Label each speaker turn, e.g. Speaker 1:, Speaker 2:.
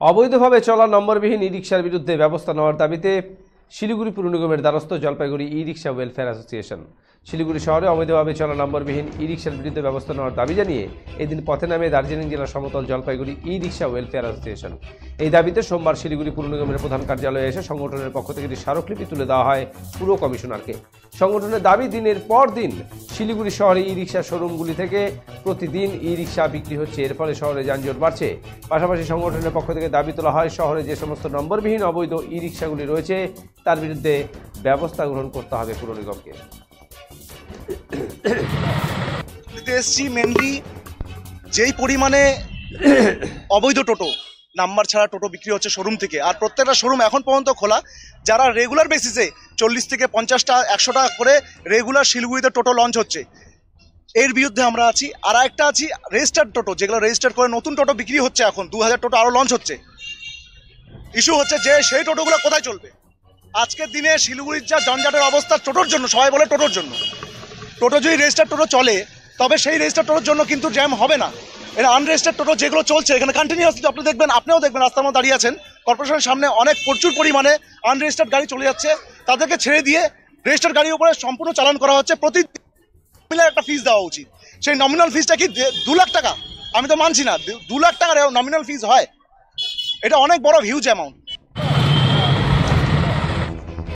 Speaker 1: অবৈধভাবে চলা নম্বরবিহীন ই রিকশার বিরুদ্ধে ব্যবস্থা নেওয়ার দাবিতে শিলিগুড়ি পুর নিগমের দ্বারস্থ জলপাইগুড়ি ই রিকশা ওয়েলফেয়ার অ্যাসোসিয়েশন। শিলিগুড়ি শহরে অবৈধভাবে চলা নম্বরবিহীন ই রিকশার বিরুদ্ধে ব্যবস্থা নেওয়ার দাবি জানিয়ে এদিন পথে নামে দার্জিলিং জেলার সমতল জলপাইগুড়ি ই রিকশা ওয়েলফেয়ার অ্যাসোসিয়েশন। এই দাবিতে সোমবার শিলিগুড়ি পুর নিগমের প্রধান কার্যালয়ে এসে সংগঠনের পক্ষ থেকে একটি স্মারকলিপি তুলে দেওয়া হয় পুর কমিশনারকে। সংগঠনের দাবি, দিনের পর দিন শিলিগুড়ি শহরে ই রিকশা শোরুমগুলি থেকে প্রতিদিন ই রিকশা বিক্রি হচ্ছে, এর ফলে শহরে যানজট বাড়ছে। পাশাপাশি সংগঠনের পক্ষ থেকে দাবি তোলা হয় শহরে যে সমস্ত নম্বরবিহীন অবৈধ ই রিকশাগুলি রয়েছে তার বিরুদ্ধে ব্যবস্থা গ্রহণ করতে হবে পুর নিগমকে।
Speaker 2: এসছি মেনলি যেই পরিমাণে অবৈধ টোটো নাম্বার ছাড়া টোটো বিক্রি হচ্ছে শোরুম থেকে, আর প্রত্যেকটা শোরুম এখন পর্যন্ত খোলা। যারা রেগুলার বেসিসে 40 থেকে 50টা 100 টাকা করে রেগুলার শিলিগুড়িতে টোটো লঞ্চ হচ্ছে, এর বিরুদ্ধে আমরা আছি। আর একটা আছি রেজিস্টার্ড টোটো, যেগুলো রেজিস্টার করে নতুন টোটো বিক্রি হচ্ছে, এখন 2000 টোটো আরও লঞ্চ হচ্ছে। ইস্যু হচ্ছে যে সেই টোটোগুলো কোথায় চলবে। আজকের দিনে শিলিগুড়ির যা যানজটের অবস্থা টোটোর জন্য, সবাই বলে টোটোর জন্য। টোটো যদি রেজিস্টার টোটো চলে তবে সেই রেজিস্টার টোটোর জন্য কিন্তু জ্যাম হবে না। এটা আনরেজিস্টার্ড টোটো যেগুলো চলছে এখানে কন্টিনিউয়াসলি আপনি দেখবেন, আপনিও দেখবেন রাস্তার মধ্যে দাঁড়িয়ে আছেন, কর্পোরেশনের সামনে অনেক প্রচুর পরিমাণে আনরেজিস্টার্ড গাড়ি চলে যাচ্ছে। তাদেরকে ছেড়ে দিয়ে রেজিস্টার্ড গাড়ির উপরে সম্পূর্ণ চালান করা হচ্ছে। প্রতি একটা ফিস দেওয়া উচিত। সেই নমিনাল ফিসটা কি 2 লাখ টাকা? আমি তো মানছি না 2 লাখ টাকার নমিনাল ফিস হয়। এটা অনেক বড় হিউজ অ্যামাউন্ট।